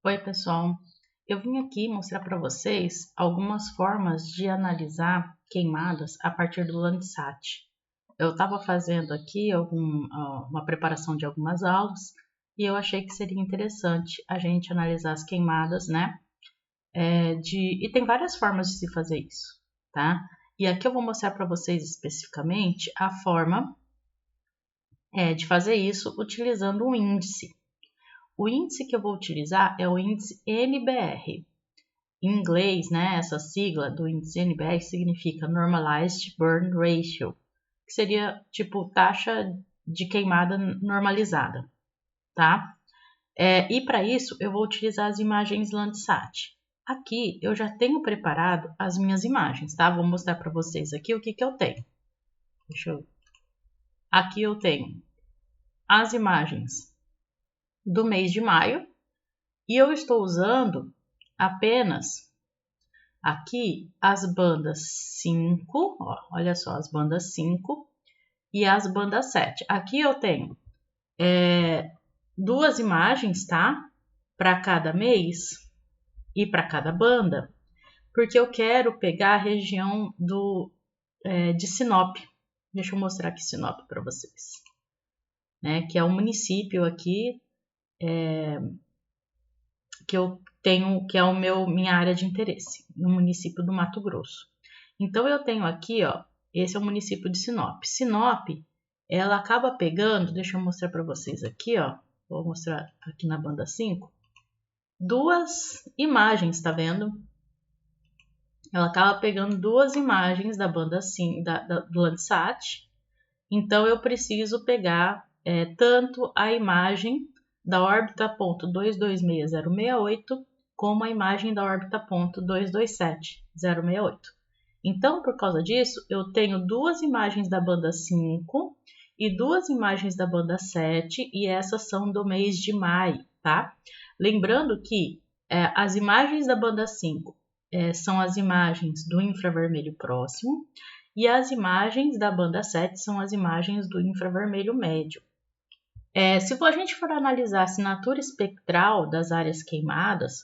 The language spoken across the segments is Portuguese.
Oi, pessoal. Eu vim aqui mostrar para vocês algumas formas de analisar queimadas a partir do Landsat. Eu estava fazendo aqui uma preparação de algumas aulas e eu achei que seria interessante a gente analisar as queimadas, né? E tem várias formas de se fazer isso, tá? E aqui eu vou mostrar para vocês especificamente a forma de fazer isso utilizando um índice. O índice que eu vou utilizar é o índice NBR. Em inglês, né, essa sigla do índice NBR significa Normalized Burn Ratio, que seria tipo taxa de queimada normalizada, tá? E para isso eu vou utilizar as imagens Landsat. Aqui eu já tenho preparado as minhas imagens, tá? Vou mostrar para vocês aqui o que eu tenho. Aqui eu tenho as imagens do mês de maio e eu estou usando apenas aqui as bandas 5, olha só, as bandas 5 e as bandas 7. Aqui eu tenho duas imagens, tá? Para cada mês e para cada banda, porque eu quero pegar a região de Sinop. Deixa eu mostrar aqui Sinop para vocês, né? Que é um município aqui que eu tenho, que é minha área de interesse, no município do Mato Grosso. Então eu tenho aqui, ó, esse é o município de Sinop. Sinop, ela acaba pegando, deixa eu mostrar para vocês aqui, ó, vou mostrar aqui na banda 5, duas imagens, tá vendo? Ela acaba pegando duas imagens da banda 5, do Landsat. Então eu preciso pegar tanto a imagem da órbita ponto 226068 como a imagem da órbita ponto 227068. Então, por causa disso, eu tenho duas imagens da banda 5 e duas imagens da banda 7, e essas são do mês de maio, tá? Lembrando que as imagens da banda 5 são as imagens do infravermelho próximo, e as imagens da banda 7 são as imagens do infravermelho médio. Se a gente for analisar a assinatura espectral das áreas queimadas,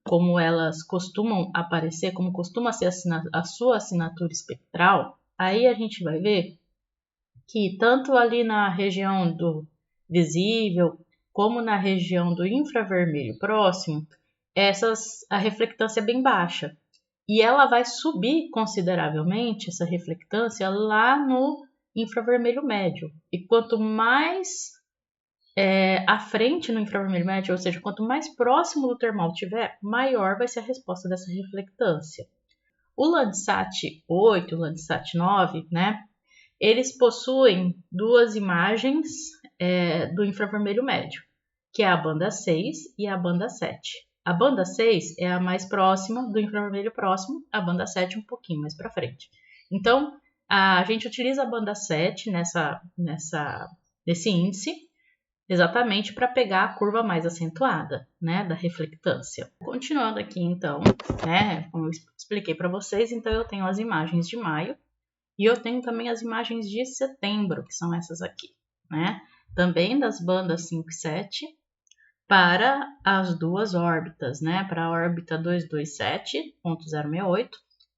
como elas costumam aparecer, como costuma ser a sua assinatura espectral, aí a gente vai ver que tanto ali na região do visível, como na região do infravermelho próximo, a reflectância é bem baixa. E ela vai subir consideravelmente, essa reflectância, lá no infravermelho médio. E quanto mais à frente no infravermelho médio, ou seja, quanto mais próximo do termal tiver, maior vai ser a resposta dessa reflectância. O Landsat 8, o Landsat 9, né, eles possuem duas imagens do infravermelho médio, que é a banda 6 e a banda 7. A banda 6 é a mais próxima do infravermelho próximo, a banda 7 um pouquinho mais para frente. Então, a gente utiliza a banda 7 nesse índice, exatamente para pegar a curva mais acentuada, né, da reflectância. Continuando aqui, então, né, como eu expliquei para vocês, então eu tenho as imagens de maio e eu tenho também as imagens de setembro, que são essas aqui, né, também das bandas 5 e 7, para as duas órbitas, né, para a órbita 227.068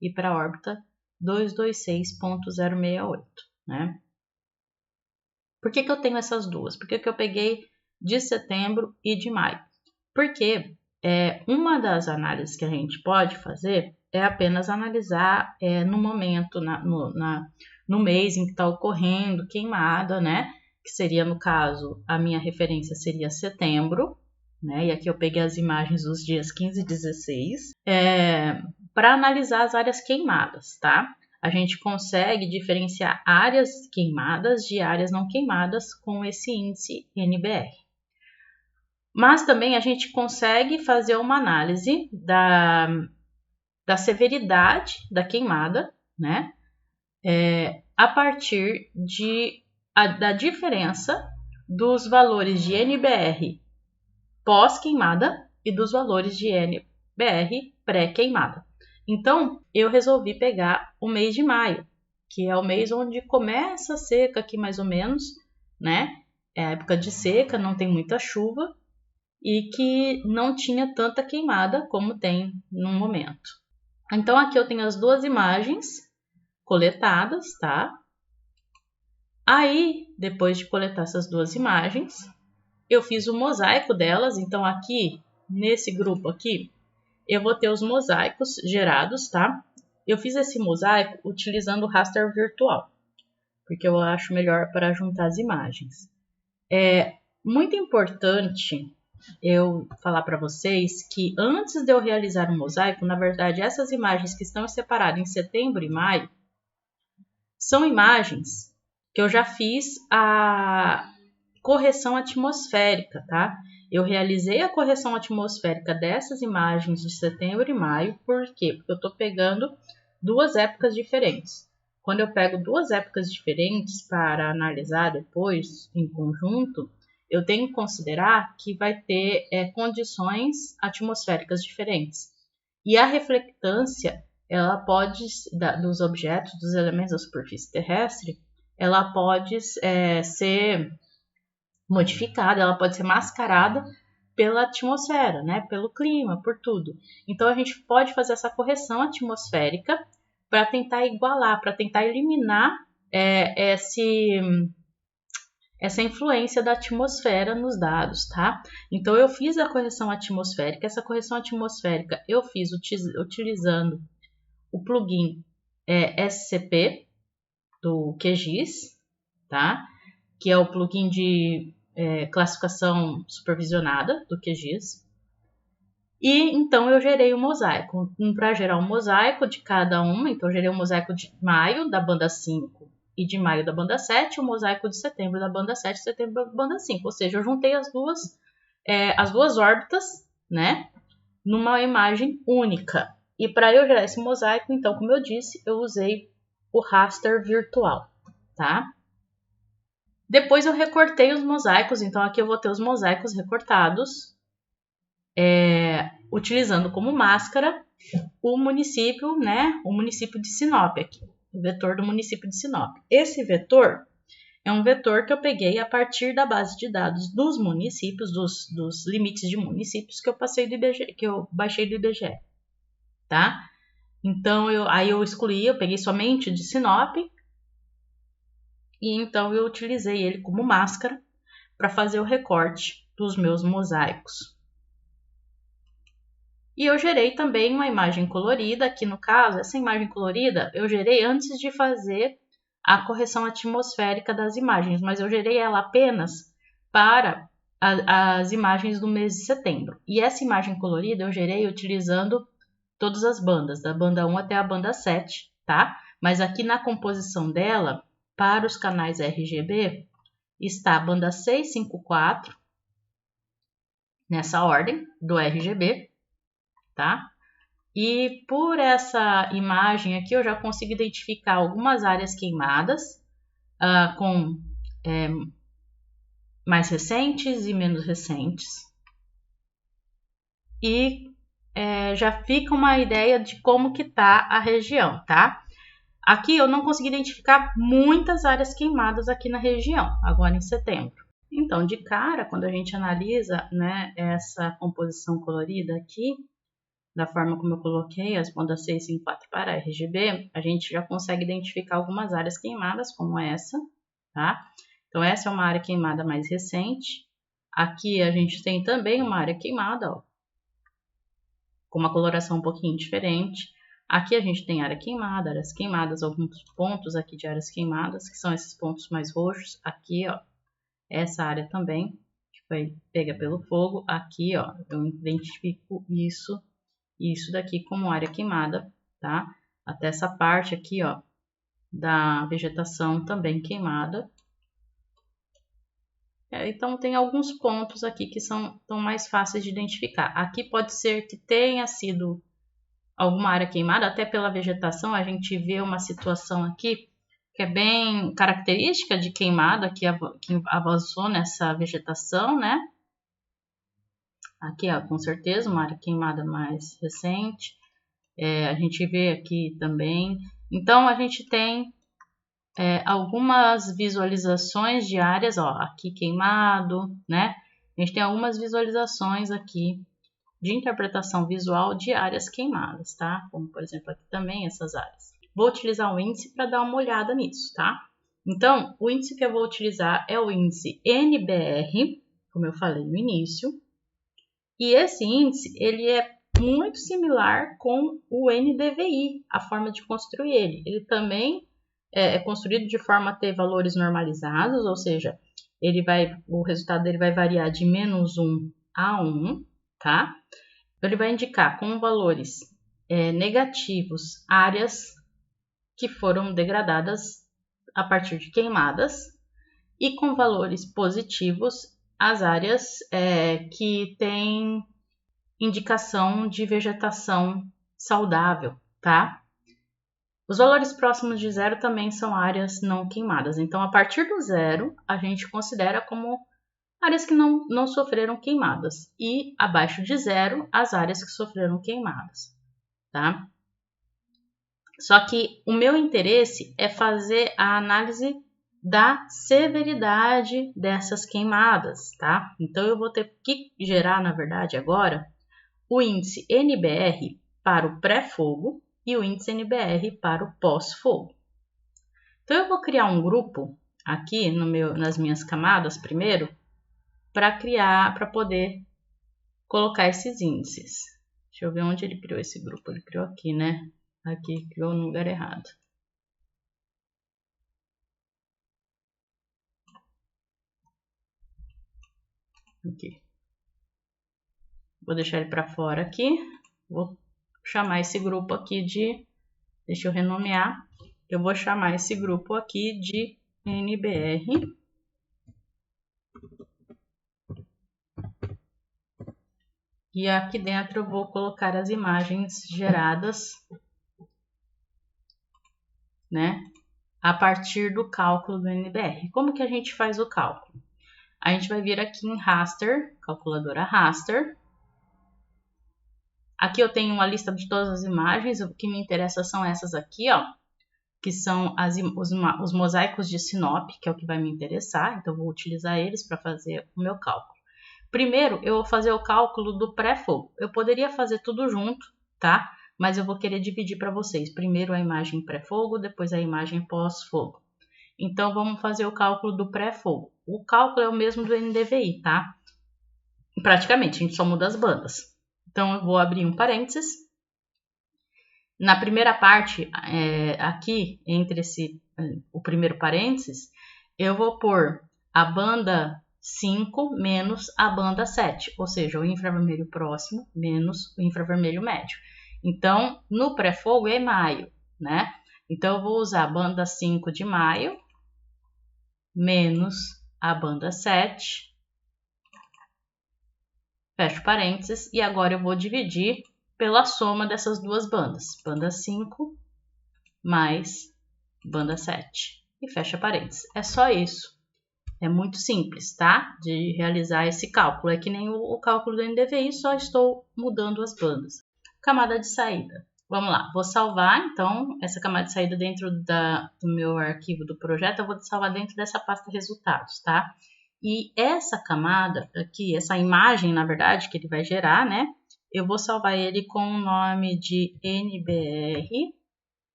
e para a órbita 226.068, né. Por que eu tenho essas duas? Por que eu peguei de setembro e de maio? Porque uma das análises que a gente pode fazer é apenas analisar no momento, no mês em que está ocorrendo queimada, né? Que seria, no caso, a minha referência seria setembro, né? E aqui eu peguei as imagens dos dias 15 e 16, para analisar as áreas queimadas, tá? A gente consegue diferenciar áreas queimadas de áreas não queimadas com esse índice NBR. Mas também a gente consegue fazer uma análise da severidade da queimada, né? A partir da diferença dos valores de NBR pós-queimada e dos valores de NBR pré-queimada. Então, eu resolvi pegar o mês de maio, que é o mês onde começa a seca aqui mais ou menos, né? É a época de seca, não tem muita chuva. e que não tinha tanta queimada como tem no momento. Então aqui eu tenho as duas imagens coletadas, tá? Aí, depois de coletar essas duas imagens, eu fiz o mosaico delas. Então aqui, nesse grupo aqui, eu vou ter os mosaicos gerados, tá? Eu fiz esse mosaico utilizando o raster virtual, porque eu acho melhor para juntar as imagens. É muito importante eu falar para vocês que antes de eu realizar o mosaico, na verdade, essas imagens que estão separadas em setembro e maio, são imagens que eu já fiz a correção atmosférica, tá? Eu realizei a correção atmosférica dessas imagens de setembro e maio, por quê? Porque eu estou pegando duas épocas diferentes. Quando eu pego duas épocas diferentes para analisar depois em conjunto, eu tenho que considerar que vai ter condições atmosféricas diferentes. E a reflectância, ela pode, dos objetos, dos elementos da superfície terrestre, ela pode ser modificada, ela pode ser mascarada pela atmosfera, né? Pelo clima, por tudo. Então a gente pode fazer essa correção atmosférica para tentar igualar, para tentar eliminar essa influência da atmosfera nos dados, tá? Então eu fiz a correção atmosférica. Essa correção atmosférica eu fiz utilizando o plugin SCP do QGIS, tá? Que é o plugin de classificação supervisionada do QGIS. E então eu gerei o mosaico. Para gerar um mosaico de cada uma, então eu gerei um mosaico de maio da banda 5 e de maio da banda 7, o mosaico de setembro da banda 7 e setembro da banda 5. Ou seja, eu juntei as duas órbitas, né, numa imagem única. E para eu gerar esse mosaico, então, como eu disse, eu usei o raster virtual, tá? Depois eu recortei os mosaicos, então aqui eu vou ter os mosaicos recortados, utilizando como máscara o município, né? O município de Sinop aqui, o vetor do município de Sinop. Esse vetor é um vetor que eu peguei a partir da base de dados dos municípios, dos limites de municípios que eu passei do IBGE, que eu baixei do IBGE, tá? Então aí eu excluí, eu peguei somente de Sinop. E então eu utilizei ele como máscara para fazer o recorte dos meus mosaicos. E eu gerei também uma imagem colorida, aqui no caso, essa imagem colorida eu gerei antes de fazer a correção atmosférica das imagens, mas eu gerei ela apenas para as imagens do mês de setembro. E essa imagem colorida eu gerei utilizando todas as bandas, da banda 1 até a banda 7, tá? Mas aqui na composição dela, para os canais RGB, está a banda 654, nessa ordem do RGB, tá? E por essa imagem aqui, eu já consigo identificar algumas áreas queimadas, com mais recentes e menos recentes. E já fica uma ideia de como que tá a região, tá? Aqui eu não consegui identificar muitas áreas queimadas aqui na região, agora em setembro. Então, de cara, quando a gente analisa, né, essa composição colorida aqui, da forma como eu coloquei as bandas 654 para RGB, a gente já consegue identificar algumas áreas queimadas, como essa, tá? Então, essa é uma área queimada mais recente. Aqui a gente tem também uma área queimada, ó, com uma coloração um pouquinho diferente. Aqui a gente tem áreas queimadas, alguns pontos aqui de áreas queimadas, que são esses pontos mais roxos. Aqui, ó, essa área também, que foi pega pelo fogo. Aqui, ó, eu identifico isso daqui como área queimada, tá? Até essa parte aqui, ó, da vegetação também queimada. Então, tem alguns pontos aqui que são mais fáceis de identificar. Aqui pode ser que tenha sido alguma área queimada, até pela vegetação, a gente vê uma situação aqui que é bem característica de queimada, que avançou nessa vegetação, né? Aqui, ó, com certeza, uma área queimada mais recente. A gente vê aqui também. Então, a gente tem algumas visualizações de áreas, ó, aqui queimado, né? a gente tem algumas visualizações aqui de interpretação visual de áreas queimadas, tá? Como, por exemplo, aqui também essas áreas. Vou utilizar o índice para dar uma olhada nisso, tá? Então, o índice que eu vou utilizar é o índice NBR, como eu falei no início. E esse índice, ele é muito similar com o NDVI, a forma de construir ele. Ele também é construído de forma a ter valores normalizados, ou seja, o resultado dele vai variar de -1 a 1, tá? Ele vai indicar com valores negativos áreas que foram degradadas a partir de queimadas e com valores positivos as áreas que têm indicação de vegetação saudável, tá? Os valores próximos de zero também são áreas não queimadas. Então, a partir do zero, a gente considera como áreas que não sofreram queimadas. E abaixo de zero, as áreas que sofreram queimadas, tá? Só que o meu interesse é fazer a análise da severidade dessas queimadas, tá? Então, eu vou ter que gerar, na verdade, agora, o índice NBR para o pré-fogo e o índice NBR para o pós-fogo. Então, eu vou criar um grupo aqui nas minhas camadas primeiro, para poder colocar esses índices. Deixa eu ver onde ele criou esse grupo. Ele criou aqui, né? Aqui, criou no lugar errado. Aqui. Vou deixar ele para fora aqui. Vou chamar esse grupo aqui de... Deixa eu renomear. Eu vou chamar esse grupo aqui de NBR. E aqui dentro eu vou colocar as imagens geradas, né, a partir do cálculo do NBR. Como que a gente faz o cálculo? A gente vai vir aqui em Raster, calculadora Raster. Aqui eu tenho uma lista de todas as imagens, o que me interessa são essas aqui, ó, que são os mosaicos de Sinop, que é o que vai me interessar, então eu vou utilizar eles para fazer o meu cálculo. Primeiro, eu vou fazer o cálculo do pré-fogo. Eu poderia fazer tudo junto, tá? Mas eu vou querer dividir para vocês. Primeiro a imagem pré-fogo, depois a imagem pós-fogo. Então, vamos fazer o cálculo do pré-fogo. O cálculo é o mesmo do NDVI, tá? Praticamente, a gente só muda as bandas. Então, eu vou abrir um parênteses. Na primeira parte, aqui, entre o primeiro parênteses, eu vou pôr a banda 5 menos a banda 7, ou seja, o infravermelho próximo menos o infravermelho médio. Então, no pré-fogo é maio, né? Então, eu vou usar a banda 5 de maio menos a banda 7, fecho parênteses, e agora eu vou dividir pela soma dessas duas bandas, banda 5 mais banda 7, e fecha parênteses. É só isso. É muito simples, tá? De realizar esse cálculo. É que nem o cálculo do NDVI, só estou mudando as bandas. Camada de saída. Vamos lá, vou salvar, então, essa camada de saída dentro do meu arquivo do projeto, eu vou salvar dentro dessa pasta resultados, tá? E essa camada aqui, essa imagem, na verdade, que ele vai gerar, né? Eu vou salvar ele com o nome de NBR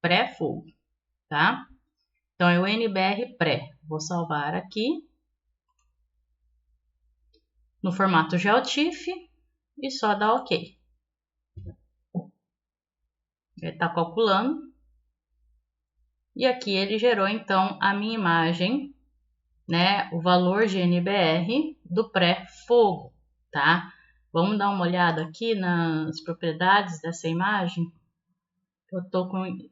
pré-fogo, tá? Então, é o NBR pré. Vou salvar aqui no formato GeoTIFF e só dar OK. Ele está calculando. E aqui ele gerou, então, a minha imagem, né? O valor de NBR do pré-fogo, tá? Vamos dar uma olhada aqui nas propriedades dessa imagem.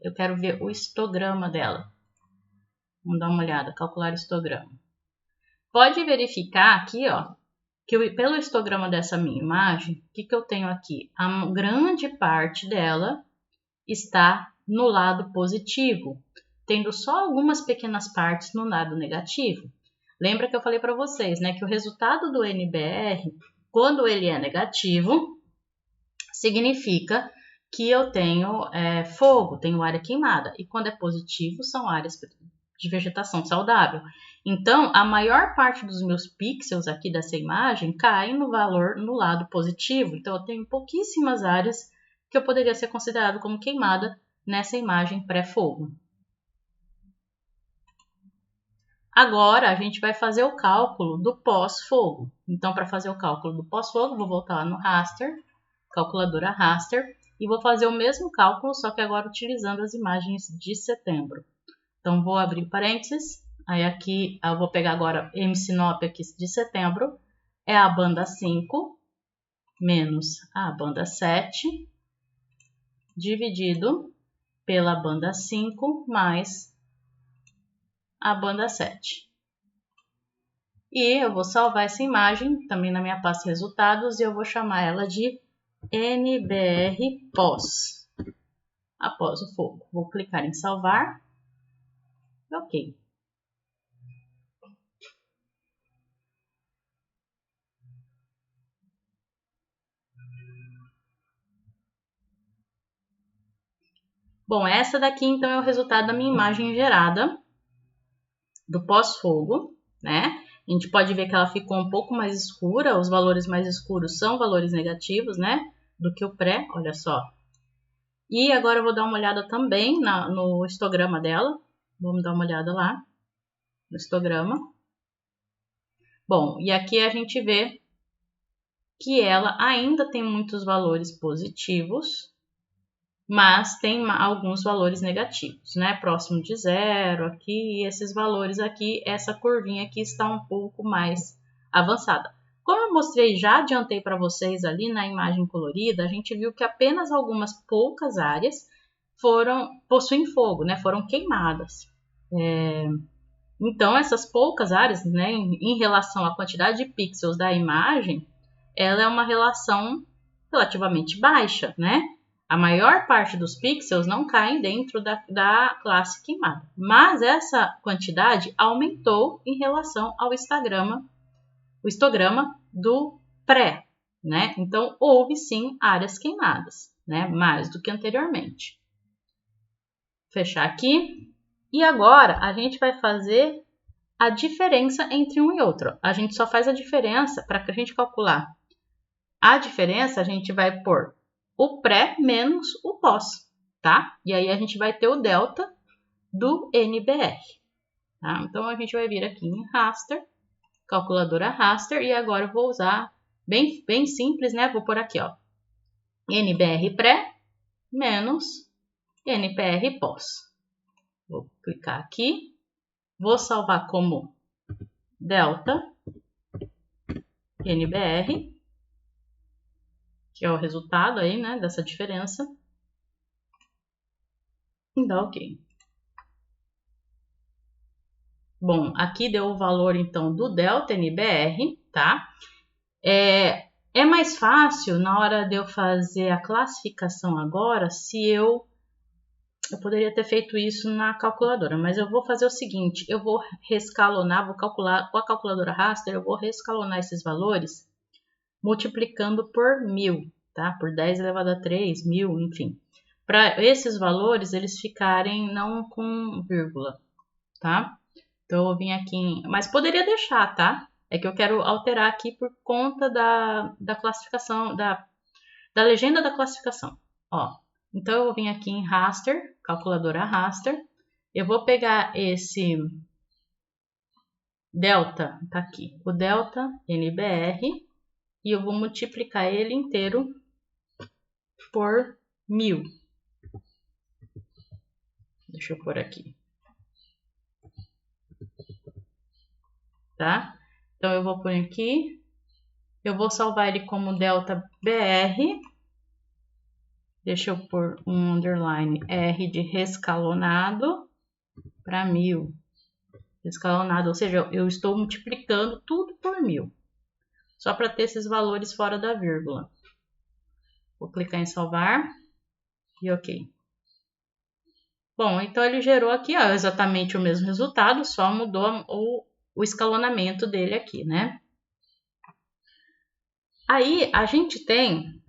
Eu quero ver o histograma dela. Vamos dar uma olhada, calcular histograma. Pode verificar aqui, ó, que pelo histograma dessa minha imagem, o que eu tenho aqui? A grande parte dela está no lado positivo, tendo só algumas pequenas partes no lado negativo. Lembra que eu falei para vocês, né, que o resultado do NBR, quando ele é negativo, significa que eu tenho fogo, tenho área queimada. E quando é positivo, são áreas de vegetação saudável. Então, a maior parte dos meus pixels aqui dessa imagem caem no valor no lado positivo. Então, eu tenho pouquíssimas áreas que eu poderia ser considerado como queimada nessa imagem pré-fogo. Agora, a gente vai fazer o cálculo do pós-fogo. Então, para fazer o cálculo do pós-fogo, vou voltar lá no raster, calculadora raster, e vou fazer o mesmo cálculo, só que agora utilizando as imagens de setembro. Então, vou abrir parênteses, aí aqui eu vou pegar agora msinop aqui de setembro, é a banda 5 menos a banda 7, dividido pela banda 5 mais a banda 7. E eu vou salvar essa imagem também na minha pasta resultados e eu vou chamar ela de NBR pós, após o fogo. Vou clicar em salvar. Ok. Bom, essa daqui então é o resultado da minha imagem gerada do pós-fogo, né? A gente pode ver que ela ficou um pouco mais escura, os valores mais escuros são valores negativos, né? Do que o pré, olha só. E agora eu vou dar uma olhada também no histograma dela. Vamos dar uma olhada lá no histograma. Bom, e aqui a gente vê que ela ainda tem muitos valores positivos, mas tem alguns valores negativos, né? Próximo de zero aqui, e esses valores aqui, essa curvinha aqui está um pouco mais avançada. Como eu mostrei, já adiantei para vocês ali na imagem colorida, a gente viu que apenas algumas poucas áreas possuem fogo, né? Foram queimadas. Então, essas poucas áreas, né, em relação à quantidade de pixels da imagem, ela é uma relação relativamente baixa, né? A maior parte dos pixels não caem dentro da classe queimada, mas essa quantidade aumentou em relação ao histograma do pré, né? Então, houve sim áreas queimadas, né? Mais do que anteriormente. Fechar aqui. E agora, a gente vai fazer a diferença entre um e outro. A gente só faz a diferença, para a gente calcular a diferença, a gente vai pôr o pré menos o pós, tá? E aí a gente vai ter o delta do NBR, tá? Então, a gente vai vir aqui em raster, calculadora raster, e agora eu vou usar, bem simples, né? Vou pôr aqui, ó, NBR pré menos NBR pós. Vou clicar aqui, vou salvar como delta NBR, que é o resultado aí, né, dessa diferença. E dá ok. Bom, aqui deu o valor, então, do delta NBR, tá? É mais fácil, na hora de eu fazer a classificação agora, se eu poderia ter feito isso na calculadora, mas eu vou fazer o seguinte, eu vou rescalonar, vou calcular com a calculadora raster, eu vou rescalonar esses valores multiplicando por 1000, tá? Por 10 elevado a 3, 1000, enfim. Para esses valores, eles ficarem não com vírgula, tá? Então, eu vim aqui, mas poderia deixar, tá? É que eu quero alterar aqui por conta da classificação, da legenda da classificação, ó. Então, eu vim aqui em raster, calculadora raster, eu vou pegar esse delta, tá aqui, o delta NBR, e eu vou multiplicar ele inteiro por 1000. Deixa eu pôr aqui. Tá? Então, eu vou pôr aqui. Eu vou salvar ele como delta BR. Deixa eu pôr um underline R de rescalonado para 1000. Rescalonado, ou seja, eu estou multiplicando tudo por 1000. Só para ter esses valores fora da vírgula. Vou clicar em salvar e ok. Bom, então ele gerou aqui, ó, exatamente o mesmo resultado, só mudou o escalonamento dele aqui, né? Aí a gente tem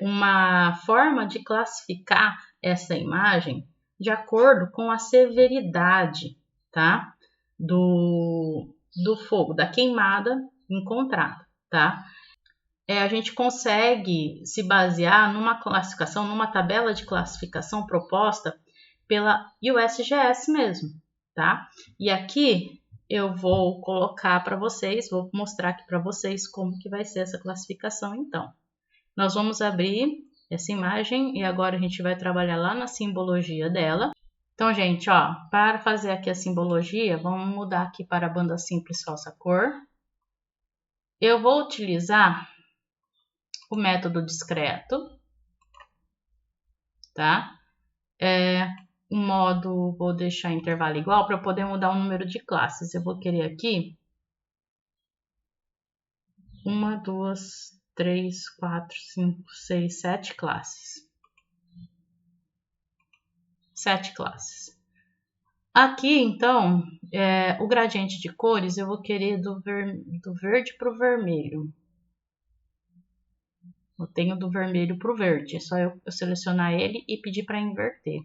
uma forma de classificar essa imagem de acordo com a severidade tá? Do fogo, da queimada encontrada, tá? A gente consegue se basear numa classificação, numa tabela de classificação proposta pela USGS mesmo, tá? E aqui eu vou colocar para vocês, vou mostrar aqui para vocês como que vai ser essa classificação, então. Nós vamos abrir essa imagem e agora a gente vai trabalhar lá na simbologia dela. Então, gente, ó, para fazer aqui a simbologia, vamos mudar aqui para a banda simples falsa cor. Eu vou utilizar o método discreto, tá? O modo, vou deixar intervalo igual para eu poder mudar o número de classes. Eu vou querer aqui 1, 2, 3, 4, 5, 6, 7 classes. 7 classes. Aqui, então, o gradiente de cores eu vou querer do verde para o vermelho. Eu tenho do vermelho para o verde, é só eu selecionar ele e pedir para inverter.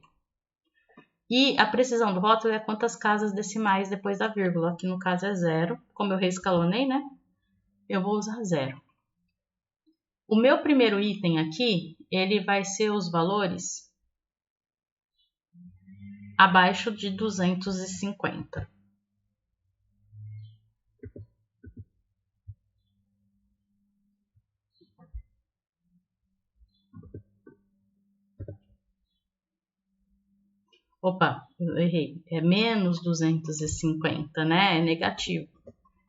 E a precisão do rótulo é quantas casas decimais depois da vírgula. Aqui no caso é 0. Como eu reescalonei, né? Eu vou usar 0. O meu primeiro item aqui, ele vai ser os valores abaixo de 250. Opa, eu errei. É menos 250, né? É negativo.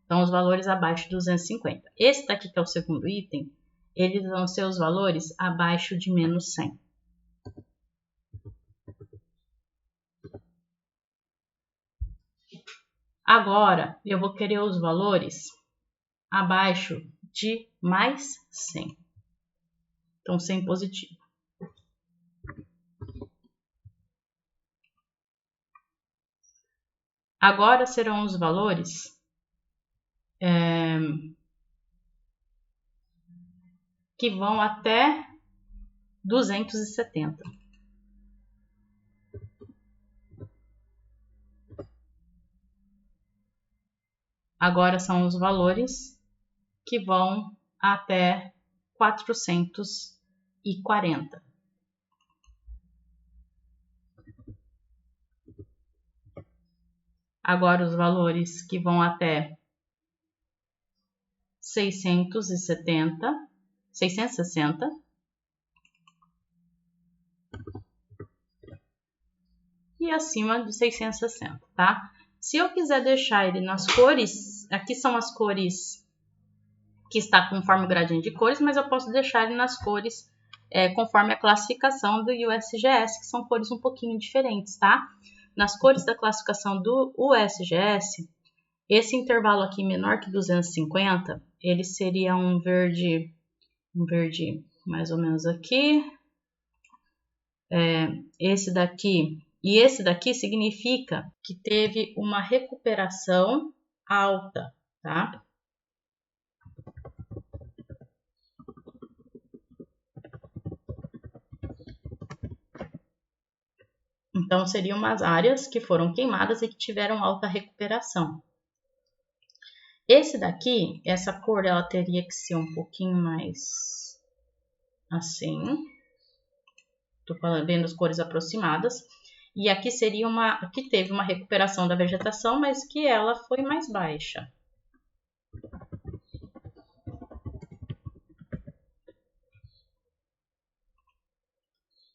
Então, os valores abaixo de 250. Esse daqui, que é o segundo item, eles vão ser os valores abaixo de menos 100. Agora, eu vou querer os valores abaixo de mais 100. Então, 100 positivo. Agora serão os valores que vão até 270. Agora são os valores que vão até 440. Agora os valores que vão até 660. E acima de 660, tá? Se eu quiser deixar ele nas cores, aqui são as cores que está conforme o gradiente de cores, mas eu posso deixar ele nas cores conforme a classificação do USGS, que são cores um pouquinho diferentes, tá? Nas cores da classificação do USGS, esse intervalo aqui menor que 250, ele seria um verde mais ou menos aqui. Esse daqui e esse daqui significa que teve uma recuperação alta, tá? Então, seriam umas áreas que foram queimadas e que tiveram alta recuperação. Esse daqui, essa cor, ela teria que ser um pouquinho mais assim. Estou vendo as cores aproximadas. E aqui seria aqui teve uma recuperação da vegetação, mas que ela foi mais baixa.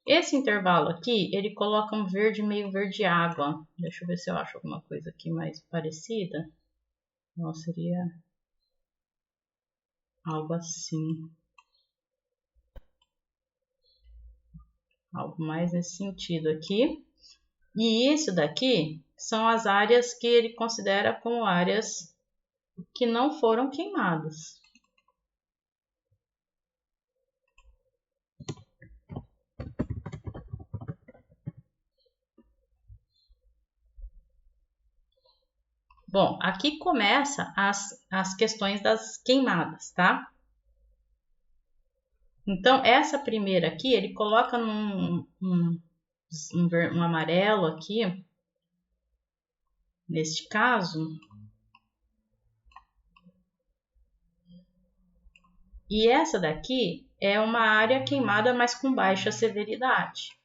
Esse intervalo aqui, ele coloca um verde meio verde água. Deixa eu ver se eu acho alguma coisa aqui mais parecida. Não, seria algo assim. Algo mais nesse sentido aqui. E isso daqui são as áreas que ele considera como áreas que não foram queimadas. Bom, aqui começa as questões das queimadas, tá? Então, essa primeira aqui, ele coloca um amarelo aqui, neste caso. E essa daqui é uma área queimada, mas com baixa severidade.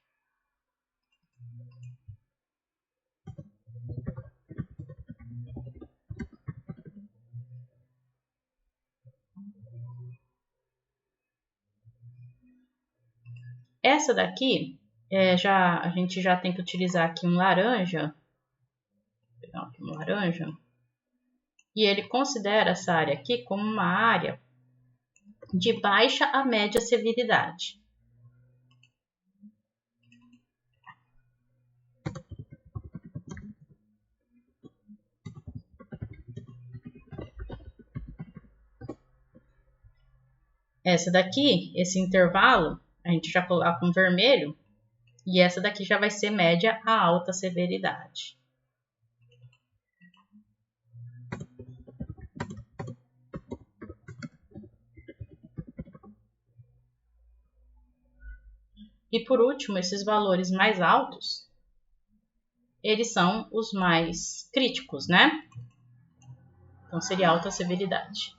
Essa daqui, a gente já tem que utilizar aqui um laranja. Vou pegar aqui um laranja. E ele considera essa área aqui como uma área de baixa a média severidade. Essa daqui, esse intervalo, a gente já coloca um vermelho. E essa daqui já vai ser média a alta severidade. E por último, esses valores mais altos, eles são os mais críticos, né? Então, seria alta severidade.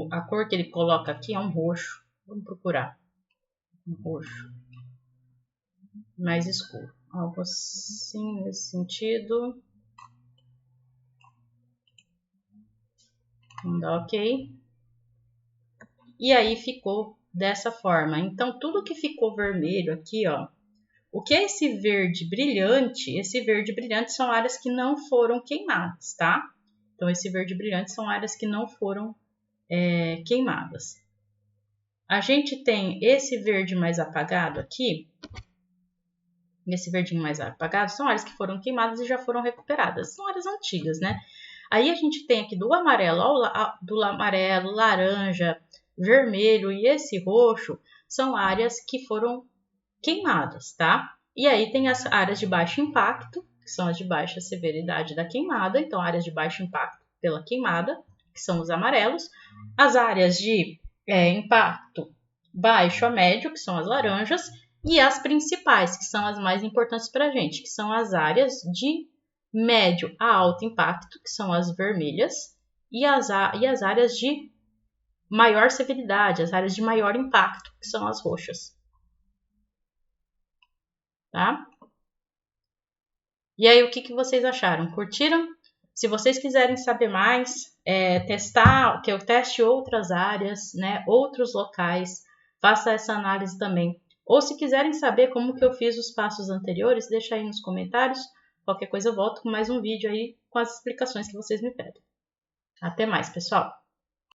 A cor que ele coloca aqui é um roxo. Vamos procurar. Um roxo mais escuro. Algo assim, nesse sentido. Vamos dar ok. E aí ficou dessa forma. Então, tudo que ficou vermelho aqui, ó. O que é esse verde brilhante? Esse verde brilhante são áreas que não foram queimadas, tá? Então, esse verde brilhante são áreas que não foram queimadas. A gente tem esse verde mais apagado aqui. Esse verdinho mais apagado são áreas que foram queimadas e já foram recuperadas. São áreas antigas, né? Aí a gente tem aqui do amarelo, do amarelo, laranja, vermelho e esse roxo são áreas que foram queimadas, tá? E aí tem as áreas de baixo impacto, que são as de baixa severidade da queimada. Então, áreas de baixo impacto pela queimada, que são os amarelos. As áreas de impacto baixo a médio, que são as laranjas. E as principais, que são as mais importantes para a gente, que são as áreas de médio a alto impacto, que são as vermelhas. E as áreas de maior severidade, as áreas de maior impacto, que são as roxas. Tá? E aí, o que vocês acharam? Curtiram? Se vocês quiserem saber mais, testar, que eu teste outras áreas, né, outros locais, faça essa análise também. Ou se quiserem saber como que eu fiz os passos anteriores, deixa aí nos comentários. Qualquer coisa eu volto com mais um vídeo aí com as explicações que vocês me pedem. Até mais, pessoal!